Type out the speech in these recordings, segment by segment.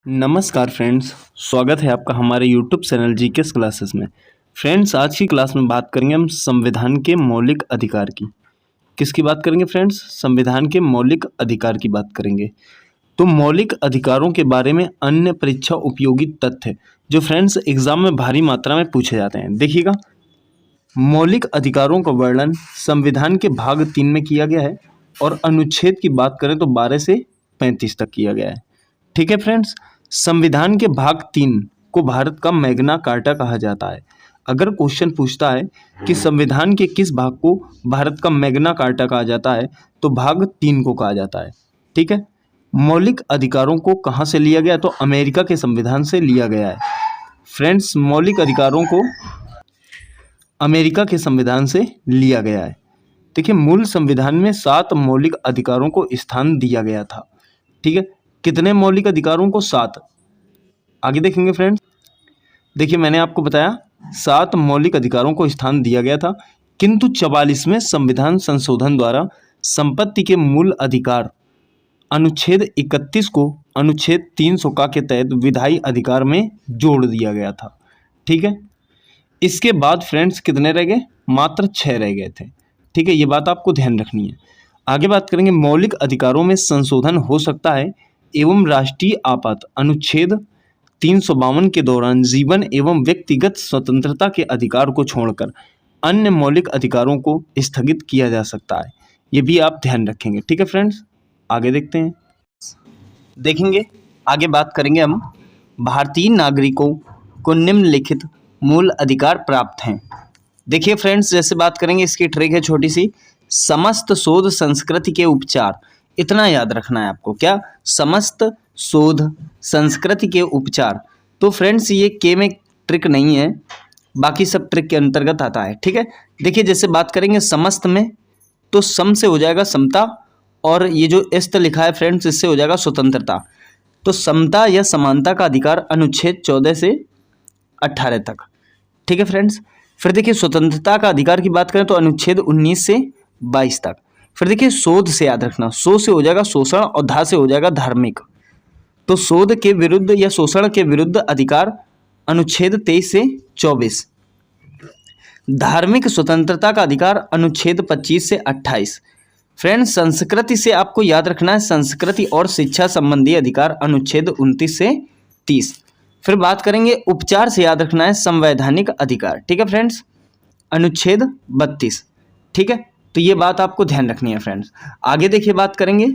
नमस्कार फ्रेंड्स, स्वागत है आपका हमारे यूट्यूब चैनल जीकेएस क्लासेस में। फ्रेंड्स, आज की क्लास में बात करेंगे हम संविधान के मौलिक अधिकार की। किसकी बात करेंगे फ्रेंड्स? संविधान के मौलिक अधिकार की बात करेंगे। तो मौलिक अधिकारों के बारे में अन्य परीक्षा उपयोगी तथ्य जो फ्रेंड्स एग्जाम में भारी मात्रा में पूछे जाते हैं, देखिएगा। मौलिक अधिकारों का वर्णन संविधान के भाग 3 में किया गया है और अनुच्छेद की बात करें तो 12 से 35 तक किया गया है। ठीक है फ्रेंड्स, संविधान के भाग 3 को भारत का मैग्ना कार्टा कहा जाता है। अगर क्वेश्चन पूछता है कि संविधान के किस भाग को भारत का मैग्ना कार्टा कहा जाता है, तो भाग 3 को कहा जाता है। ठीक है, मौलिक अधिकारों को कहाँ से लिया गया? तो अमेरिका के संविधान से लिया गया है। फ्रेंड्स, मौलिक अधिकारों को अमेरिका के संविधान से लिया गया है। देखिए, मूल संविधान में 7 मौलिक अधिकारों को स्थान दिया गया था। ठीक है, कितने मौलिक अधिकारों को? 7। आगे देखेंगे फ्रेंड्स। देखिए, मैंने आपको बताया 7 मौलिक अधिकारों को स्थान दिया गया था, किंतु 44वें संविधान संशोधन द्वारा संपत्ति के मूल अधिकार अनुच्छेद 31 को अनुच्छेद 300 का के तहत विधायी अधिकार में जोड़ दिया गया था। ठीक है, इसके बाद फ्रेंड्स कितने रह गए? मात्र 6 रह गए थे। ठीक है, ये बात आपको ध्यान रखनी है। आगे बात करेंगे, मौलिक अधिकारों में संशोधन हो सकता है एवं राष्ट्रीय आपात अनुच्छेद 352 के दौरान जीवन एवं व्यक्तिगत स्वतंत्रता के अधिकार को छोड़कर अन्य मौलिक अधिकारों को स्थगित किया जा सकता है। ये भी आप ध्यान रखेंगे। ठीक है फ्रेंड्स, आगे देखते हैं। देखेंगे, आगे बात करेंगे हम, भारतीय नागरिकों को निम्नलिखित मूल अधिकार प्राप्त हैं। देखिए फ्रेंड्स, जैसे बात करेंगे, इसकी ट्रिक है छोटी सी। समस्त शोध संस्कृति के उपचार, इतना याद रखना है आपको। क्या? समस्त शोध संस्कृति के उपचार। तो फ्रेंड्स, ये के में ट्रिक नहीं है, बाकी सब ट्रिक के अंतर्गत आता है। ठीक है, देखिए जैसे बात करेंगे समस्त में, तो सम से हो जाएगा समता, और ये जो इस्त लिखा है फ्रेंड्स, इससे हो जाएगा स्वतंत्रता। तो समता या समानता का अधिकार अनुच्छेद 14 से 18 तक। ठीक है फ्रेंड्स, फिर देखिए स्वतंत्रता का अधिकार की बात करें तो अनुच्छेद 19 से 22 तक। फिर देखिए शोध से याद रखना, शो से हो जाएगा शोषण और धा से हो जाएगा धार्मिक। तो शोध के विरुद्ध या शोषण के विरुद्ध अधिकार अनुच्छेद 23 से 24। धार्मिक स्वतंत्रता का अधिकार अनुच्छेद 25 से 28। फ्रेंड्स, संस्कृति से आपको याद रखना है संस्कृति और शिक्षा संबंधी अधिकार अनुच्छेद 29 से 30। फिर बात करेंगे उपचार से याद रखना है संवैधानिक अधिकार। ठीक है फ्रेंड्स, अनुच्छेद 32। ठीक है, तो ये बात आपको ध्यान रखनी है फ्रेंड्स। आगे देखिए बात करेंगे,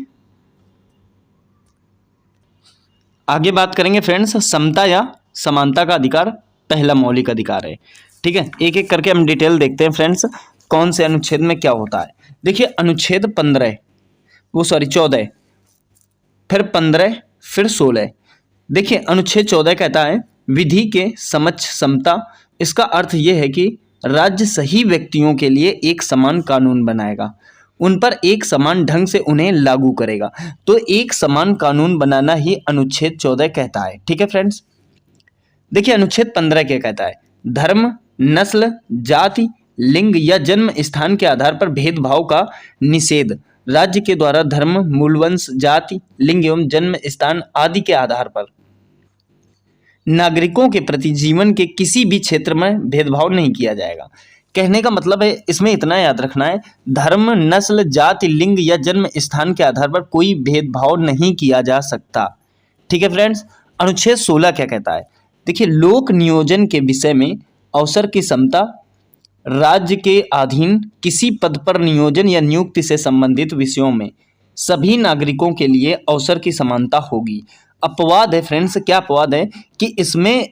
फ्रेंड्स, समता या समानता का अधिकार पहला मौलिक अधिकार है। ठीक है, एक एक करके हम डिटेल देखते हैं फ्रेंड्स, कौन से अनुच्छेद में क्या होता है। देखिए अनुच्छेद 14, फिर 15, फिर 16। देखिए अनुच्छेद 14 कहता है विधि के समक्ष समता। इसका अर्थ यह है कि राज्य सही व्यक्तियों के लिए एक समान कानून बनाएगा, उन पर एक समान ढंग से उन्हें लागू करेगा। तो एक समान कानून बनाना ही अनुच्छेद 14 कहता है। ठीक है फ्रेंड्स, देखिए अनुच्छेद 15 क्या कहता है? धर्म, नस्ल, जाति, लिंग या जन्म स्थान के आधार पर भेदभाव का निषेध। राज्य के द्वारा धर्म, मूलवंश, जाति, लिंग एवं जन्म स्थान आदि के आधार पर नागरिकों के प्रति जीवन के किसी भी क्षेत्र में भेदभाव नहीं किया जाएगा। कहने का मतलब है, इसमें इतना याद रखना है, धर्म, नस्ल, जाति, लिंग या जन्म स्थान के आधार पर कोई भेदभाव नहीं किया जा सकता। ठीक है फ्रेंड्स, अनुच्छेद 16 क्या कहता है? देखिए लोक नियोजन के विषय में अवसर की समता। राज्य के अधीन किसी पद पर नियोजन या नियुक्ति से संबंधित विषयों में सभी नागरिकों के लिए अवसर की समानता होगी। अपवाद है फ्रेंड्स, क्या अपवाद है? कि इसमें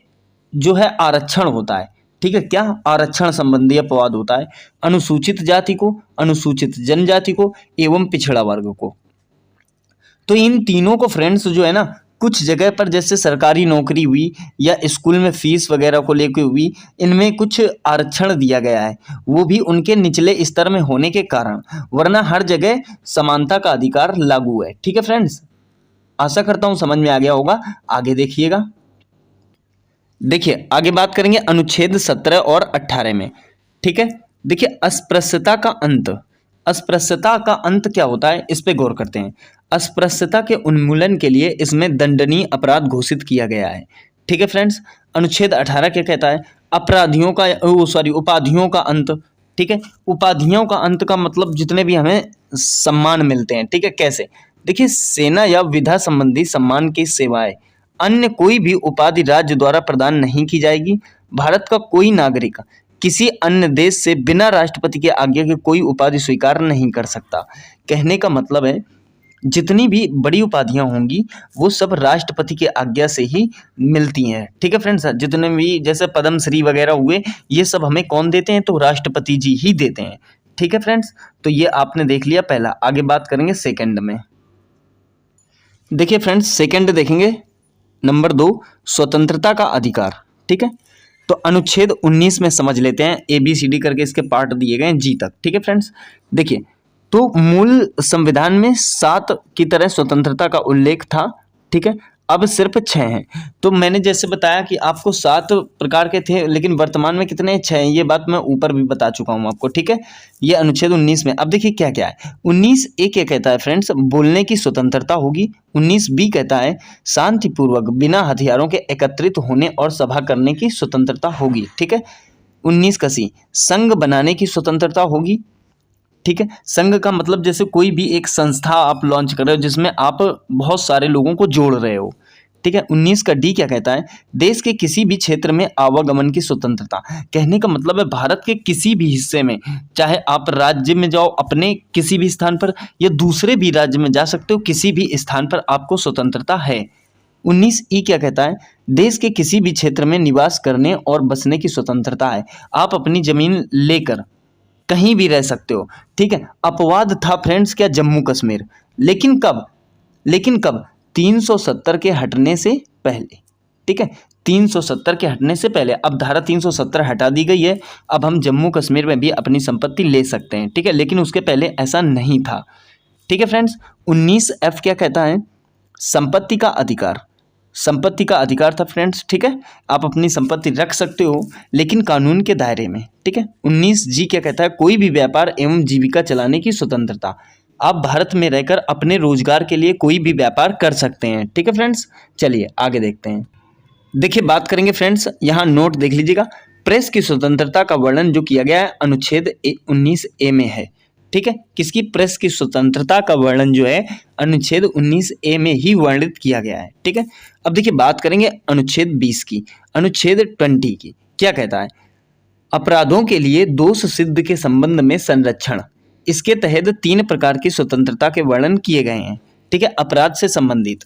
जो है आरक्षण होता है। ठीक है, क्या? आरक्षण संबंधी अपवाद होता है। अनुसूचित जाति को, अनुसूचित जनजाति को एवं पिछड़ा वर्ग को। तो इन तीनों को फ्रेंड्स जो है ना, कुछ जगह पर जैसे सरकारी नौकरी हुई या स्कूल में फीस वगैरह को लेकर हुई, इनमें कुछ आरक्षण दिया गया है, वो भी उनके निचले स्तर में होने के कारण, वरना हर जगह समानता का अधिकार लागू है। ठीक है फ्रेंड्स, आशा करता हूं समझ में आ गया होगा। आगे देखिएगा, देखिए आगे बात करेंगे अनुच्छेद 17 और 18 में। ठीक है, देखिए अस्पृश्यता का अंत। अस्पृश्यता का अंत क्या होता है, इस पे गौर करते हैं। अस्पृश्यता के उन्मूलन के लिए इसमें दंडनीय अपराध घोषित किया गया है। ठीक है फ्रेंड्स। अनुच्छेद 18 क्या कहता है? अपराधियों का उपाधियों का अंत। ठीक है, उपाधियों का अंत का मतलब जितने भी हमें सम्मान मिलते हैं। ठीक है, कैसे? देखिए, सेना या विधा संबंधी सम्मान की सेवाएं अन्य कोई भी उपाधि राज्य द्वारा प्रदान नहीं की जाएगी। भारत का कोई नागरिक किसी अन्य देश से बिना राष्ट्रपति की आज्ञा के कोई उपाधि स्वीकार नहीं कर सकता। कहने का मतलब है जितनी भी बड़ी उपाधियां होंगी वो सब राष्ट्रपति की आज्ञा से ही मिलती हैं। ठीक है फ्रेंड्स, जितने भी जैसे पद्मश्री वगैरह हुए ये सब हमें कौन देते हैं? तो राष्ट्रपति जी ही देते हैं। ठीक है फ्रेंड्स, तो ये आपने देख लिया पहला। आगे बात करेंगे सेकंड में। देखिए फ्रेंड्स, सेकंड देखेंगे नंबर 2, स्वतंत्रता का अधिकार। ठीक है, तो अनुच्छेद 19 में समझ लेते हैं। ABCD करके इसके पार्ट दिए गए हैं जी तक। ठीक है फ्रेंड्स, देखिए तो मूल संविधान में 7 की तरह स्वतंत्रता का उल्लेख था। ठीक है, अब सिर्फ 6 हैं। तो मैंने जैसे बताया कि आपको 7 प्रकार के थे, लेकिन वर्तमान में कितने? 6 हैं। ये बात मैं ऊपर भी बता चुका हूँ आपको। ठीक है, ये अनुच्छेद 19 में। अब देखिए क्या क्या है। 19A क्या कहता है फ्रेंड्स? बोलने की स्वतंत्रता होगी। 19B कहता है शांतिपूर्वक बिना हथियारों के एकत्रित होने और सभा करने की स्वतंत्रता होगी। ठीक है, 19C संघ बनाने की स्वतंत्रता होगी। ठीक है, संघ का मतलब जैसे कोई भी एक संस्था आप लॉन्च कर रहे हो जिसमें आप बहुत सारे लोगों को जोड़ रहे हो। ठीक है, 19 का D क्या कहता है? देश के किसी भी क्षेत्र में आवागमन की स्वतंत्रता। कहने का मतलब है भारत के किसी भी हिस्से में, चाहे आप राज्य में जाओ अपने किसी भी स्थान पर, या दूसरे भी राज्य में जा सकते हो, किसी भी स्थान पर आपको स्वतंत्रता है। 19E क्या कहता है? देश के किसी भी क्षेत्र में निवास करने और बसने की स्वतंत्रता है। आप अपनी जमीन लेकर कहीं भी रह सकते हो। ठीक है, अपवाद था फ्रेंड्स क्या? जम्मू कश्मीर। लेकिन कब? 370 के हटने से पहले। ठीक है, 370 के हटने से पहले। अब धारा 370 हटा दी गई है, अब हम जम्मू कश्मीर में भी अपनी संपत्ति ले सकते हैं। ठीक है, लेकिन उसके पहले ऐसा नहीं था। ठीक है फ्रेंड्स, 19F क्या कहता है? संपत्ति का अधिकार। संपत्ति का अधिकार था फ्रेंड्स। ठीक है, आप अपनी संपत्ति रख सकते हो लेकिन कानून के दायरे में। ठीक है, 19G क्या कहता है? कोई भी व्यापार एवं जीविका चलाने की स्वतंत्रता। आप भारत में रहकर अपने रोजगार के लिए कोई भी व्यापार कर सकते हैं। ठीक है फ्रेंड्स, चलिए आगे देखते हैं। देखिए बात करेंगे फ्रेंड्स, यहाँ नोट देख लीजिएगा। प्रेस की स्वतंत्रता का वर्णन जो किया गया है अनुच्छेद 19A में है। ठीक है, किसकी? प्रेस की स्वतंत्रता का वर्णन जो है अनुच्छेद 19A में ही वर्णित किया गया है। ठीक है, अब देखिए बात करेंगे अनुच्छेद 20 की। अनुच्छेद 20 की क्या कहता है? अपराधों के लिए दोष सिद्ध के संबंध में संरक्षण। इसके तहत 3 प्रकार की स्वतंत्रता के वर्णन किए गए हैं। ठीक है, अपराध से संबंधित।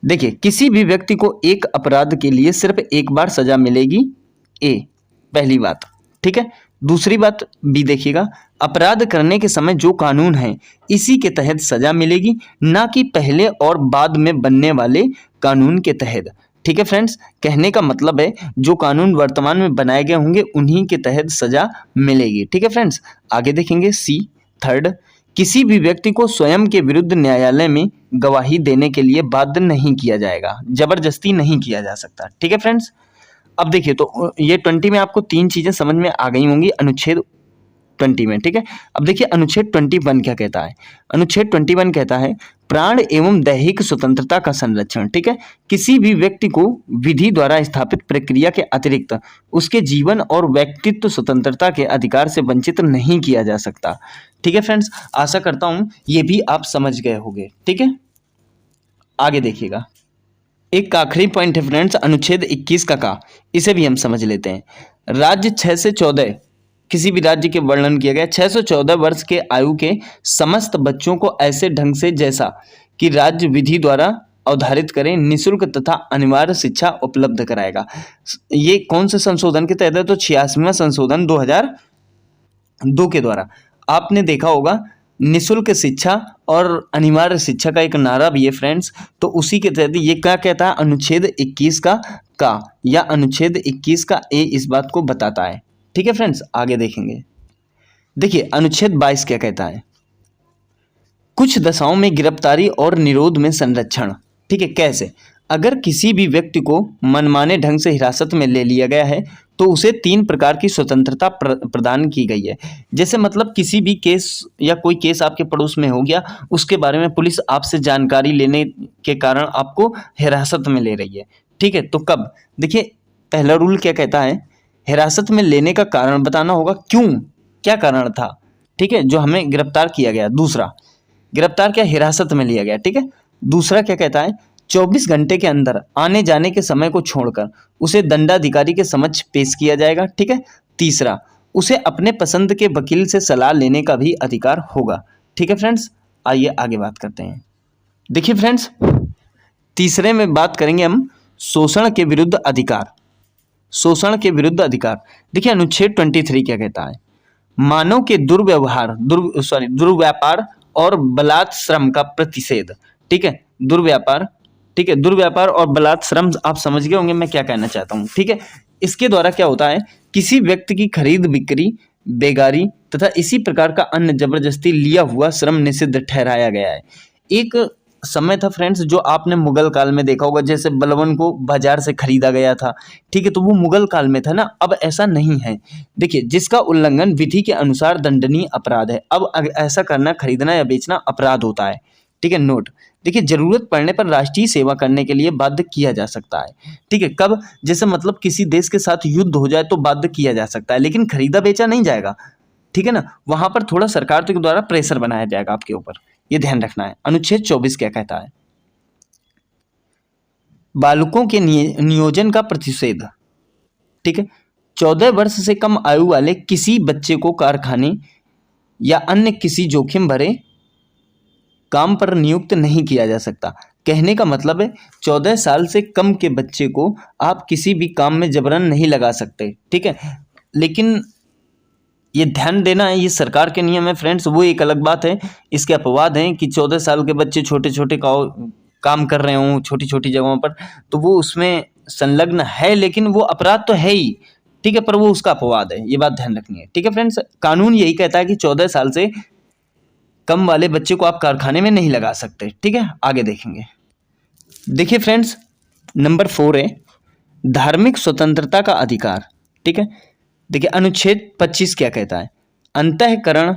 देखिए, किसी भी व्यक्ति को एक अपराध के लिए सिर्फ एक बार सजा मिलेगी। पहली बात। ठीक है, दूसरी बात भी देखिएगा, अपराध करने के समय जो कानून है इसी के तहत सजा मिलेगी, ना कि पहले और बाद में बनने वाले कानून के तहत। ठीक है फ्रेंड्स, कहने का मतलब है जो कानून वर्तमान में बनाए गए होंगे उन्हीं के तहत सजा मिलेगी। ठीक है फ्रेंड्स, आगे देखेंगे C, थर्ड, किसी भी व्यक्ति को स्वयं के विरुद्ध न्यायालय में गवाही देने के लिए बाध्य नहीं किया जाएगा, जबरदस्ती नहीं किया जा सकता। ठीक है फ्रेंड्स, अब देखिए तो ये 20 में आपको 3 चीजें समझ में आ गई होंगी अनुच्छेद 20 में। ठीक है, अब देखिए अनुच्छेद 21 क्या कहता है? अनुच्छेद 21 कहता है प्राण एवं दैहिक स्वतंत्रता का संरक्षण। ठीक है, किसी भी व्यक्ति को विधि द्वारा स्थापित प्रक्रिया के अतिरिक्त उसके जीवन और व्यक्तित्व स्वतंत्रता के अधिकार से वंचित नहीं किया जा सकता। ठीक है फ्रेंड्स, आशा करता हूं ये भी आप समझ गए होंगे। ठीक है, आगे देखिएगा, एक आखिरी पॉइंट है फ्रेंड्स अनुच्छेद 21 का इसे भी हम समझ लेते हैं। राज्य 6 से 14, किसी भी राज्य के वर्णन किया गया। 6 से 14 वर्ष के आयु के समस्त बच्चों को ऐसे ढंग से जैसा कि राज्य विधि द्वारा अवधारित करें निःशुल्क तथा अनिवार्य शिक्षा उपलब्ध कराएगा। ये कौन से संशोधन के तहत है? तो 86वां संशोधन 2002 के द्वारा। आपने देखा होगा निःशुल्क शिक्षा और अनिवार्य शिक्षा का एक नारा भी है फ्रेंड्स, तो उसी के तहत ये क्या कहता है? अनुच्छेद 21 का या अनुच्छेद 21 का ए इस बात को बताता है। ठीक है फ्रेंड्स, आगे देखेंगे। देखिए अनुच्छेद 22 क्या कहता है? कुछ दशाओं में गिरफ्तारी और निरोध में संरक्षण। ठीक है, कैसे? अगर किसी भी व्यक्ति को मनमाने ढंग से हिरासत में ले लिया गया है तो उसे 3 प्रकार की स्वतंत्रता प्रदान की गई है। जैसे मतलब किसी भी केस या कोई केस आपके पड़ोस में हो गया, उसके बारे में पुलिस आपसे जानकारी लेने के कारण आपको हिरासत में ले रही है, ठीक है? तो कब? देखिए, पहला रूल क्या कहता है, हिरासत में लेने का कारण बताना होगा, क्यों, क्या कारण था, ठीक है, जो हमें गिरफ्तार किया गया। दूसरा, गिरफ्तार क्या, हिरासत में लिया गया, ठीक है। दूसरा क्या कहता है, 24 घंटे के अंदर आने जाने के समय को छोड़कर उसे दंडाधिकारी के समक्ष पेश किया जाएगा, ठीक है। तीसरा, उसे अपने पसंद के वकील से सलाह लेने का भी अधिकार होगा, ठीक है फ्रेंड्स। आइए आगे बात करते हैं। देखिए फ्रेंड्स, तीसरे में बात करेंगे हम शोषण के विरुद्ध अधिकार। शोषण के विरुद्ध अधिकार, देखिए अनुच्छेद 23 क्या कहता है, मानव के दुर्व्यापार और बलात् श्रम का प्रतिषेध, ठीक है। दुर्व्यापार, ठीक है, दुर्व्यापार और बलात् श्रम आप समझ गए होंगे मैं क्या कहना चाहता हूँ, ठीक है। इसके द्वारा क्या होता है, किसी व्यक्ति की खरीद बिक्री, बेगारी तथा इसी प्रकार का अन्य जबरदस्ती लिया हुआ श्रम निषिद्ध ठहराया गया है। एक समय था फ्रेंड्स, जो आपने मुगल काल में देखा होगा, जैसे बलवन को बाजार से खरीदा गया था, ठीक है, तो वो मुगल काल में था ना। अब ऐसा नहीं है। देखिए, जिसका उल्लंघन विधि के अनुसार दंडनीय अपराध है। अब ऐसा करना, खरीदना या बेचना अपराध होता है, ठीक है। नोट, देखिए, जरूरत पड़ने पर राष्ट्रीय सेवा करने के लिए बाध्य किया जा सकता है, ठीक है। कब? जैसे मतलब किसी देश के साथ युद्ध हो जाए तो बाध्य किया जा सकता है, लेकिन खरीदा बेचा नहीं जाएगा, ठीक है ना। वहां पर थोड़ा सरकार के द्वारा प्रेशर बनाया जाएगा आपके ऊपर, ये ध्यान रखना है। अनुच्छेद 24 क्या कहता है, बालकों के नियोजन का प्रतिषेध, ठीक है। 14 वर्ष से कम आयु वाले किसी बच्चे को कारखाने या अन्य किसी जोखिम भरे काम पर नियुक्त नहीं किया जा सकता। कहने का मतलब है 14 साल से कम के बच्चे को आप किसी भी काम में जबरन नहीं लगा सकते, ठीक है। लेकिन ये ध्यान देना है, ये सरकार के नियम है फ्रेंड्स, वो एक अलग बात है। इसके अपवाद हैं कि 14 साल के बच्चे छोटे छोटे काम कर रहे हों छोटी छोटी जगहों पर, तो वो उसमें संलग्न है, लेकिन वो अपराध तो है ही, ठीक है, पर वो उसका अपवाद है, ये बात ध्यान रखनी है, ठीक है फ्रेंड्स। कानून यही कहता है कि 14 साल से कम वाले बच्चे को आप कारखाने में नहीं लगा सकते, ठीक है। आगे देखेंगे। देखिए फ्रेंड्स, नंबर 4 है धार्मिक स्वतंत्रता का अधिकार, ठीक है। देखिए, अनुच्छेद 25 क्या कहता है, अंतःकरण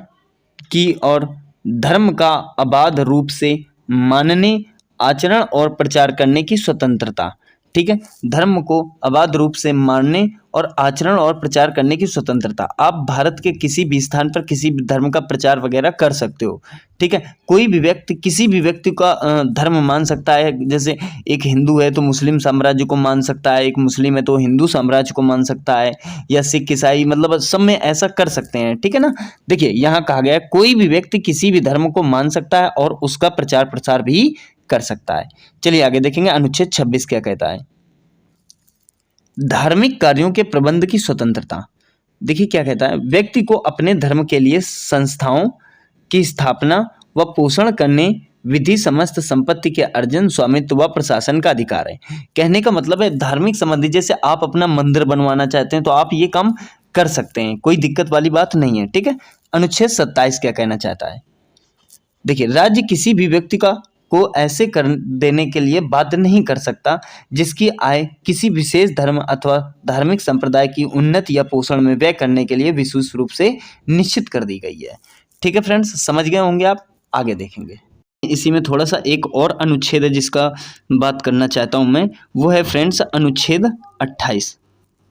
की और धर्म का अबाध रूप से मानने, आचरण और प्रचार करने की स्वतंत्रता, ठीक है। धर्म को अबाध रूप से मानने और आचरण और प्रचार करने की स्वतंत्रता। आप भारत के किसी भी स्थान पर किसी भी धर्म का प्रचार वगैरह कर सकते हो, ठीक है। कोई भी व्यक्ति किसी भी व्यक्ति का धर्म मान सकता है। जैसे एक हिंदू है तो मुस्लिम साम्राज्य को मान सकता है, एक मुस्लिम है तो हिंदू साम्राज्य को मान सकता है, या सिख ईसाई, मतलब सब में ऐसा कर सकते हैं, ठीक है ना। देखिए, यहाँ कहा गया है कोई भी व्यक्ति किसी भी धर्म को मान सकता है और उसका प्रचार प्रसार भी कर सकता है। चलिए आगे देखेंगे। अनुच्छेद 26 क्या कहता है, धार्मिक कार्यों के प्रबंध की स्वतंत्रता। देखिए क्या कहता है, व्यक्ति को अपने धर्म के लिए संस्थाओं की स्थापना व पोषण करने, विधि समस्त संपत्ति के अर्जन, स्वामित्व व प्रशासन का अधिकार है। कहने का मतलब है धार्मिक संबंधी, जैसे आप अपना मंदिर बनवाना चाहते हैं तो आप ये काम कर सकते हैं, कोई दिक्कत वाली बात नहीं है, ठीक है। अनुच्छेद 27 क्या कहना चाहता है, देखिए, राज्य किसी भी व्यक्ति को ऐसे कर देने के लिए बाध्य नहीं कर सकता जिसकी आय किसी विशेष धर्म अथवा धार्मिक संप्रदाय की उन्नति या पोषण में व्यय करने के लिए विशेष रूप से निश्चित कर दी गई है, ठीक है फ्रेंड्स, समझ गए होंगे आप। आगे देखेंगे। इसी में थोड़ा सा एक और अनुच्छेद है जिसका बात करना चाहता हूं मैं, वो है फ्रेंड्स अनुच्छेद 28।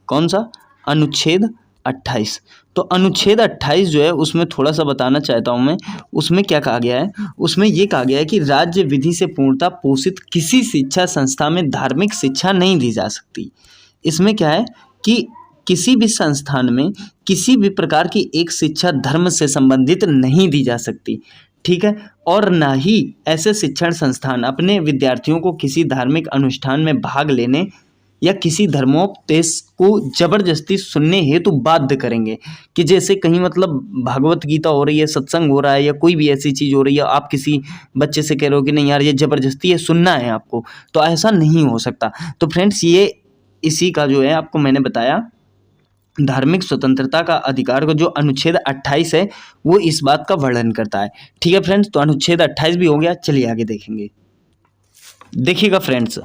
कौन सा? अनुच्छेद 28। तो अनुच्छेद 28 जो है उसमें थोड़ा सा बताना चाहता हूं मैं। उसमें क्या कहा गया है, उसमें ये कहा गया है कि राज्य विधि से पूर्णतः पोषित किसी शिक्षा संस्था में धार्मिक शिक्षा नहीं दी जा सकती। इसमें क्या है कि किसी भी संस्थान में किसी भी प्रकार की एक शिक्षा धर्म से संबंधित नहीं दी जा सकती, ठीक है। और ना ही ऐसे शिक्षण संस्थान अपने विद्यार्थियों को किसी धार्मिक अनुष्ठान में भाग लेने या किसी धर्मोपदेश को जबरदस्ती सुनने हेतु बाध्य करेंगे। कि जैसे कहीं मतलब भागवत गीता हो रही है, सत्संग हो रहा है, या कोई भी ऐसी चीज़ हो रही है, आप किसी बच्चे से कह रहे हो कि नहीं यार ये जबरदस्ती है, सुनना है आपको, तो ऐसा नहीं हो सकता। तो फ्रेंड्स, ये इसी का जो है आपको मैंने बताया धार्मिक स्वतंत्रता का अधिकार को, जो अनुच्छेद 28 है वो इस बात का वर्णन करता है, ठीक है फ्रेंड्स। तो अनुच्छेद 28 भी हो गया। चलिए आगे देखेंगे। देखिएगा फ्रेंड्स,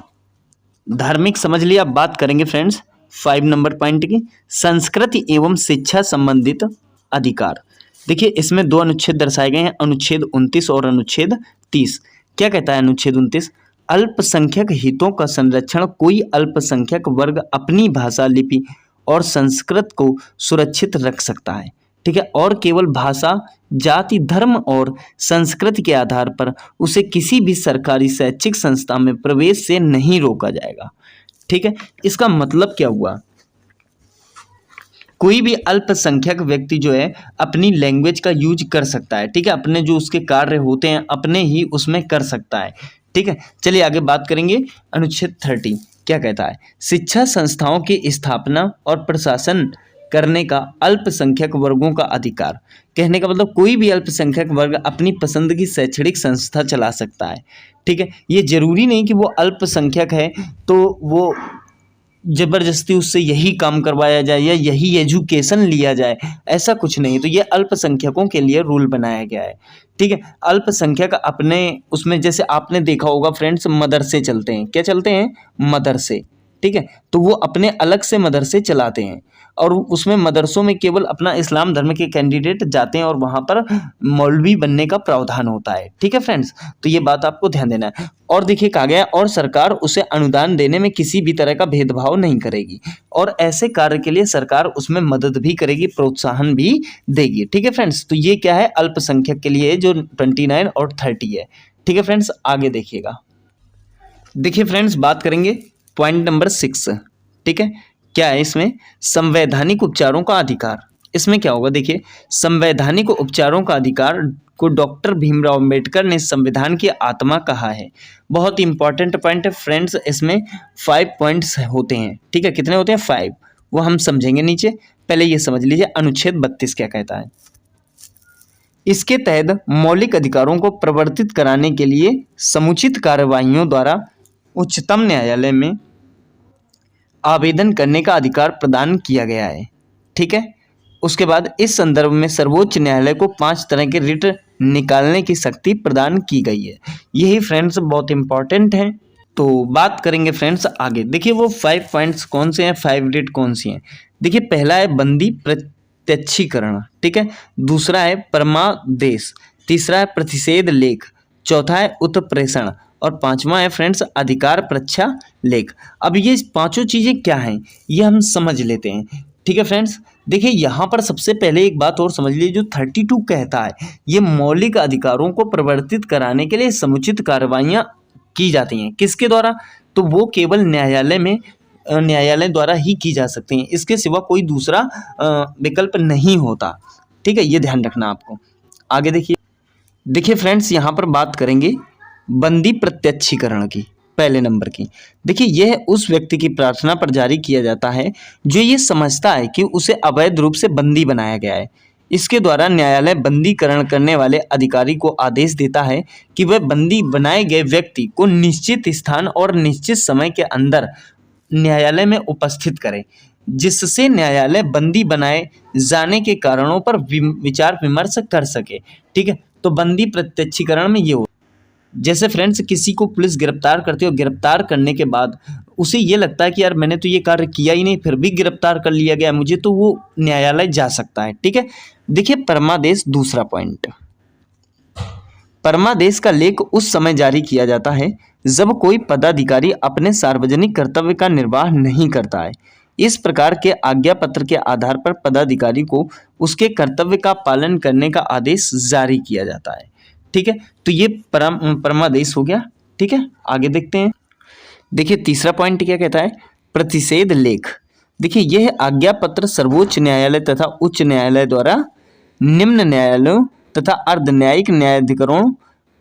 धार्मिक समझ लिया। अब बात करेंगे फ्रेंड्स 5 नंबर पॉइंट की, संस्कृति एवं शिक्षा संबंधित अधिकार। देखिए इसमें दो अनुच्छेद दर्शाए गए हैं, अनुच्छेद 29 और अनुच्छेद 30। क्या कहता है अनुच्छेद 29? अल्पसंख्यक हितों का संरक्षण। कोई अल्पसंख्यक वर्ग अपनी भाषा, लिपि और संस्कृत को सुरक्षित रख सकता है, ठीक है, और केवल भाषा, जाति, धर्म और संस्कृति के आधार पर उसे किसी भी सरकारी शैक्षिक संस्था में प्रवेश से नहीं रोका जाएगा, ठीक है। इसका मतलब क्या हुआ? कोई भी अल्पसंख्यक व्यक्ति जो है अपनी लैंग्वेज का यूज कर सकता है, ठीक है, अपने जो उसके कार्य होते हैं अपने ही उसमें कर सकता है, ठीक है। चलिए आगे बात करेंगे। अनुच्छेद 30 क्या कहता है? शिक्षा संस्थाओं की स्थापना और प्रशासन करने का अल्पसंख्यक वर्गों का अधिकार। कहने का मतलब कोई भी अल्पसंख्यक वर्ग अपनी पसंद की शैक्षणिक संस्था चला सकता है, ठीक है। ये जरूरी नहीं कि वो अल्पसंख्यक है तो वो जबरदस्ती उससे यही काम करवाया जाए या यही एजुकेशन लिया जाए, ऐसा कुछ नहीं। तो ये अल्पसंख्यकों के लिए रूल बनाया गया है, ठीक है। अल्पसंख्यक अपने उसमें, जैसे आपने देखा होगा फ्रेंड्स, मदरसे चलते हैं। क्या चलते हैं? मदरसे, ठीक है। तो वो अपने अलग से मदरसे चलाते हैं और उसमें मदरसों में केवल अपना इस्लाम धर्म के कैंडिडेट जाते हैं और वहाँ पर मौलवी बनने का प्रावधान होता है, ठीक है फ्रेंड्स। तो ये बात आपको ध्यान देना है। और देखिए कहा गया है, और सरकार उसे अनुदान देने में किसी भी तरह का भेदभाव नहीं करेगी और ऐसे कार्य के लिए सरकार उसमें मदद भी करेगी, प्रोत्साहन भी देगी, ठीक है फ्रेंड्स। तो ये क्या है? अल्पसंख्यक के लिए जो 29 और 30 है, ठीक है फ्रेंड्स। आगे देखिएगा। देखिए फ्रेंड्स, बात करेंगे पॉइंट नंबर 6, ठीक है। क्या है इसमें? संवैधानिक उपचारों का अधिकार। इसमें क्या होगा? देखिए, संवैधानिक उपचारों का अधिकार को डॉक्टर भीमराव अंबेडकर ने संविधान की आत्मा कहा है। बहुत इंपॉर्टेंट पॉइंट है फ्रेंड्स। इसमें 5 पॉइंट्स होते हैं, ठीक है। कितने होते हैं? 5। वो हम समझेंगे नीचे। पहले ये समझ लीजिए अनुच्छेद 32 क्या कहता है। इसके तहत मौलिक अधिकारों को प्रवर्तित कराने के लिए समुचित कार्यवाहियों द्वारा उच्चतम न्यायालय में आवेदन करने का अधिकार प्रदान किया गया है, ठीक है। उसके बाद इस संदर्भ में सर्वोच्च न्यायालय को 5 तरह के रिट निकालने की शक्ति प्रदान की गई है। यही फ्रेंड्स बहुत इंपॉर्टेंट है। तो बात करेंगे फ्रेंड्स आगे। देखिए वो 5 पॉइंट्स कौन से हैं, 5 रिट कौन सी हैं। देखिए पहला है बंदी प्रत्यक्षीकरण, ठीक है। दूसरा है परमादेश, तीसरा है प्रतिषेध लेख, चौथा है उत्प्रेषण और पांचवा है फ्रेंड्स अधिकार प्रच्छा लेख। अब ये पांचों चीजें क्या हैं ये हम समझ लेते हैं, ठीक है फ्रेंड्स। देखिए यहाँ पर सबसे पहले एक बात और समझ लीजिए, जो 32 कहता है ये मौलिक अधिकारों को प्रवर्तित कराने के लिए समुचित कार्रवाइयाँ की जाती हैं। किसके द्वारा? तो वो केवल न्यायालय द्वारा ही की जा सकती हैं, इसके सिवा कोई दूसरा विकल्प नहीं होता, ठीक है। ये ध्यान रखना आपको। आगे देखिए फ्रेंड्स, यहाँ पर बात करेंगे बंदी प्रत्यक्षीकरण की, पहले नंबर की। देखिए यह उस व्यक्ति की प्रार्थना पर जारी किया जाता है जो ये समझता है कि उसे अवैध रूप से बंदी बनाया गया है। इसके द्वारा न्यायालय बंदीकरण करने वाले अधिकारी को आदेश देता है कि वह बंदी बनाए गए व्यक्ति को निश्चित स्थान और निश्चित समय के अंदर न्यायालय में उपस्थित करे, जिससे न्यायालय बंदी बनाए जाने के कारणों पर विचार विमर्श कर सके, ठीक है। तो बंदी प्रत्यक्षीकरण में ये हो, जैसे फ्रेंड्स किसी को पुलिस गिरफ्तार करती है और गिरफ्तार करने के बाद उसे ये लगता है कि यार मैंने तो ये कार्य किया ही नहीं, फिर भी गिरफ्तार कर लिया गया मुझे, तो वो न्यायालय जा सकता है, ठीक है। देखिए परमादेश, दूसरा पॉइंट, परमादेश का लेख उस समय जारी किया जाता है जब कोई पदाधिकारी अपने सार्वजनिक कर्तव्य का निर्वाह नहीं करता है। इस प्रकार के आज्ञा पत्र के आधार पर पदाधिकारी को उसके कर्तव्य का पालन करने का आदेश जारी किया जाता है, ठीक है। तो ये परमादेश हो गया, ठीक है। आगे देखते हैं। देखिए तीसरा पॉइंट क्या कहता है, प्रतिषेध लेख। देखिए यह आज्ञा पत्र सर्वोच्च न्यायालय तथा उच्च न्यायालय द्वारा निम्न न्यायालयों तथा अर्ध न्यायिक न्यायाधिकरणों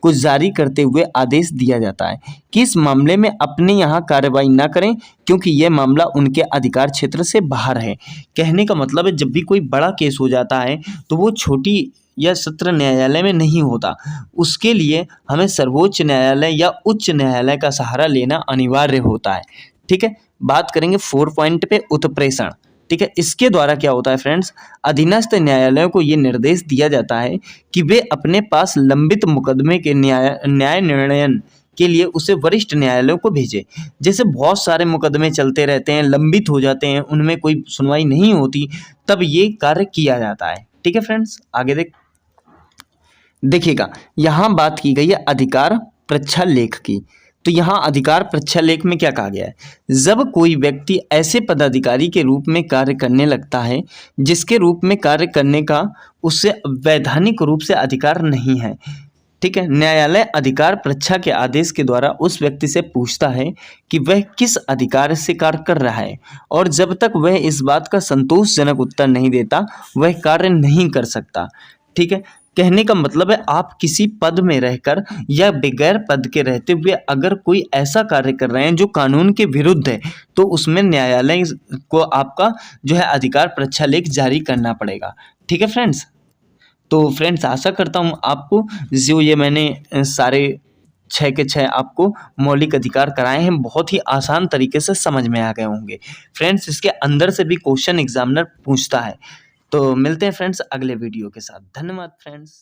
को जारी करते हुए आदेश दिया जाता है कि इस मामले में अपने यहाँ कार्रवाई न करें क्योंकि यह मामला उनके अधिकार क्षेत्र से बाहर है। कहने का मतलब है जब भी कोई बड़ा केस हो जाता है तो वो छोटी या सत्र न्यायालय में नहीं होता, उसके लिए हमें सर्वोच्च न्यायालय या उच्च न्यायालय का सहारा लेना अनिवार्य होता है, ठीक है। बात करेंगे 4 पॉइंट पे, उत्प्रेषण, ठीक है। इसके द्वारा क्या होता है फ्रेंड्स, अधीनस्थ न्यायालयों को ये निर्देश दिया जाता है कि वे अपने पास लंबित मुकदमे के न्याय निर्णयन के लिए उसे वरिष्ठ न्यायालयों को भेजे। जैसे बहुत सारे मुकदमे चलते रहते हैं, लंबित हो जाते हैं, उनमें कोई सुनवाई नहीं होती, तब ये कार्य किया जाता है। ठीक है फ्रेंड्स, आगे देखिएगा, यहाँ बात की गई है अधिकार परीक्षा लेख की। तो यहाँ अधिकार परीक्षा लेख में क्या कहा गया है, जब कोई व्यक्ति ऐसे पदाधिकारी के रूप में कार्य करने लगता है जिसके रूप में कार्य करने का उससे वैधानिक रूप से अधिकार नहीं है, ठीक है, न्यायालय अधिकार परीक्षा के आदेश के द्वारा उस व्यक्ति से पूछता है कि वह किस अधिकार से कार्य कर रहा है, और जब तक वह इस बात का संतोषजनक उत्तर नहीं देता वह कार्य नहीं कर सकता। ठीक है, कहने का मतलब है आप किसी पद में रहकर या बगैर पद के रहते हुए अगर कोई ऐसा कार्य कर रहे हैं जो कानून के विरुद्ध है, तो उसमें न्यायालय को आपका जो है अधिकार परीक्षा लेख जारी करना पड़ेगा। ठीक है फ्रेंड्स, तो फ्रेंड्स आशा करता हूँ आपको जो ये मैंने सारे 6 के 6 आपको मौलिक अधिकार कराए हैं बहुत ही आसान तरीके से समझ में आ गए होंगे। फ्रेंड्स इसके अंदर से भी क्वेश्चन एग्जामिनर पूछता है। तो मिलते हैं फ्रेंड्स अगले वीडियो के साथ। धन्यवाद फ्रेंड्स।